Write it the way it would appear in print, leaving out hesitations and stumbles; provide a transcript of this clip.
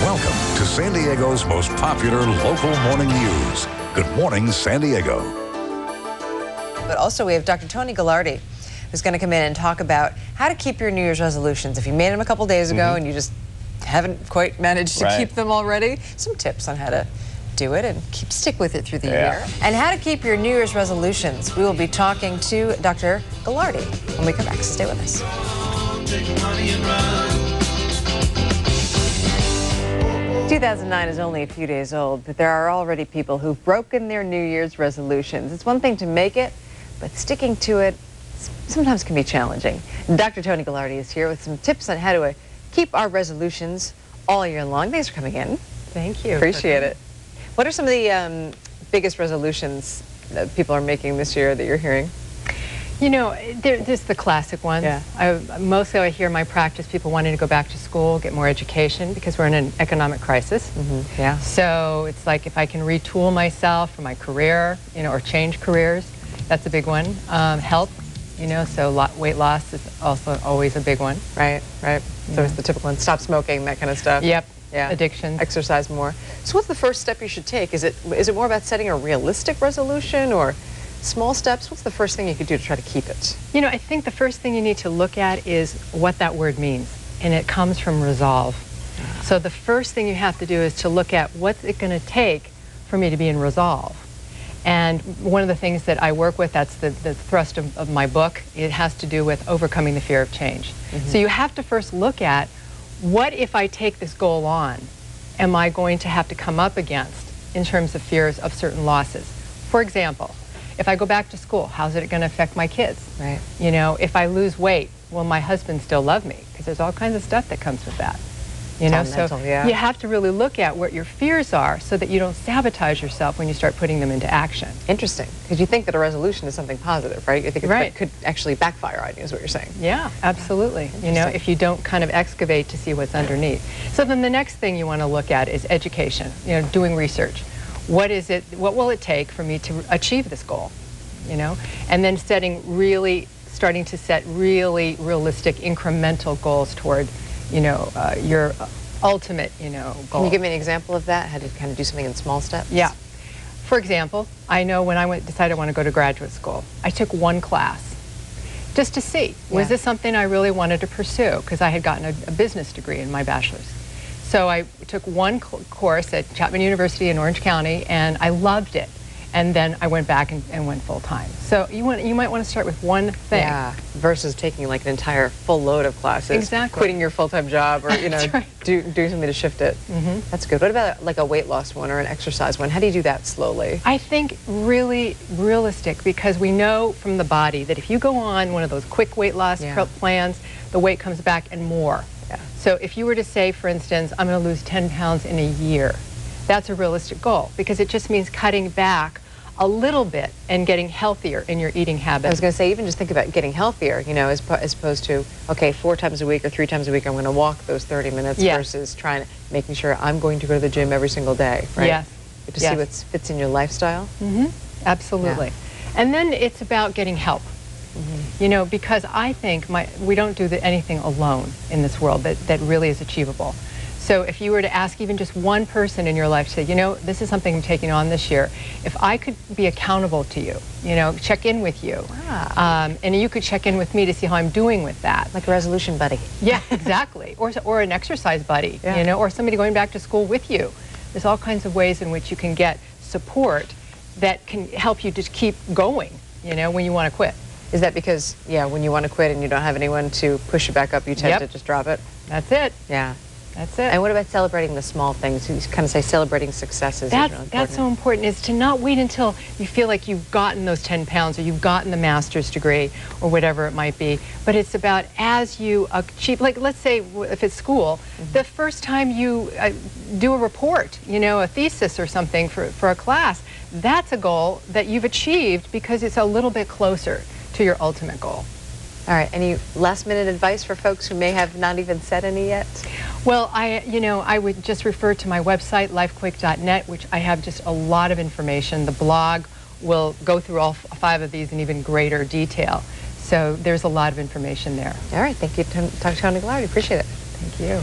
Welcome to San Diego's most popular local morning news. Good morning, San Diego. But also we have Dr. Toni Galardi, who's going to come in and talk about how to keep your New Year's resolutions. If you made them a couple days ago and you just haven't quite managed to keep them already, some tips on how to do it and stick with it through the year. And how to keep your New Year's resolutions. We will be talking to Dr. Galardi when we come back, so stay with us. 2009 is only a few days old, but there are already people who've broken their New Year's resolutions. It's one thing to make it, but sticking to it sometimes can be challenging. Dr. Toni Galardi is here with some tips on how to keep our resolutions all year long. Thanks for coming in. Thank you. Appreciate it. What are some of the biggest resolutions that people are making this year that you're hearing? You know, there's the classic ones. Yeah. Mostly I hear in my practice people wanting to go back to school, get more education, because we're in an economic crisis. Yeah. So it's like if I can retool myself for my career, you know, or change careers, that's a big one. Health, you know, so weight loss is also always a big one. Right, right. So it's the typical one. Stop smoking, that kind of stuff. Yep. Yeah. Addiction. Exercise more. So what's the first step you should take? Is it more about setting a realistic resolution or small steps? What's the first thing you could do to try to keep it? You know, I think the first thing you need to look at is what that word means, and it comes from resolve. So the first thing you have to do is to look at what's it going to take for me to be in resolve. And one of the things that I work with, that's the thrust of my book, it has to do with overcoming the fear of change. So you have to first look at, what if I take this goal on, am I going to have to come up against in terms of fears of certain losses? For example, if I go back to school, how's it going to affect my kids? Right. You know, if I lose weight, will my husband still love me? Because there's all kinds of stuff that comes with that. You know, so you have to really look at what your fears are so that you don't sabotage yourself when you start putting them into action. Interesting, because you think that a resolution is something positive, right? You think it could actually backfire on you, is what you're saying. Yeah, absolutely. You know, if you don't kind of excavate to see what's underneath. So then the next thing you want to look at is education, you know, doing research. What will it take for me to achieve this goal, you know? And then starting to set really realistic incremental goals toward, you know, your ultimate, you know, goal. Can you give me an example of that? How to kind of do something in small steps? Yeah. For example, I know when I decided I want to go to graduate school, I took one class just to see, was this something I really wanted to pursue? Because I had gotten a business degree in my bachelor's. So I took one course at Chapman University in Orange County, and I loved it. And then I went back and went full-time. So you might want to start with one thing. Yeah, versus taking like an entire full load of classes. Exactly. Quitting your full-time job, or, you know, doing something to shift it. That's good. What about like a weight loss one or an exercise one? How do you do that slowly? I think really realistic, because we know from the body that if you go on one of those quick weight loss plans, the weight comes back and more. So if you were to say, for instance, I'm going to lose 10 pounds in a year, that's a realistic goal, because it just means cutting back a little bit and getting healthier in your eating habits. I was going to say, even just think about getting healthier, you know, as opposed to, okay, 4 times a week or 3 times a week, I'm going to walk those 30 minutes versus making sure I'm going to go to the gym every single day, right? Yes. To see what fits in your lifestyle. Absolutely. And then it's about getting help. You know, because I think we don't do anything alone in this world that really is achievable. So if you were to ask even just one person in your life, say, you know, this is something I'm taking on this year. If I could be accountable to you, you know, check in with you, and you could check in with me to see how I'm doing with that. Like a resolution buddy. Yeah, exactly. Or an exercise buddy, you know, or somebody going back to school with you. There's all kinds of ways in which you can get support that can help you just keep going, you know, when you want to quit. Is that because, when you want to quit and you don't have anyone to push you back up, you tend to just drop it? That's it. Yeah. That's it. And what about celebrating the small things? You kind of say celebrating successes is really important. That's so important, is to not wait until you feel like you've gotten those 10 pounds or you've gotten the master's degree or whatever it might be. But it's about as you achieve, like let's say if it's school, the first time you do a report, you know, a thesis or something for a class, that's a goal that you've achieved because it's a little bit closer to your ultimate goal. All right, any last-minute advice for folks who may have not even said any yet? Well, I would just refer to my website, lifequick.net, which I have just a lot of information. The blog will go through all 5 of these in even greater detail. So there's a lot of information there. All right, thank you, Dr. Toni Galardi. Appreciate it. Thank you.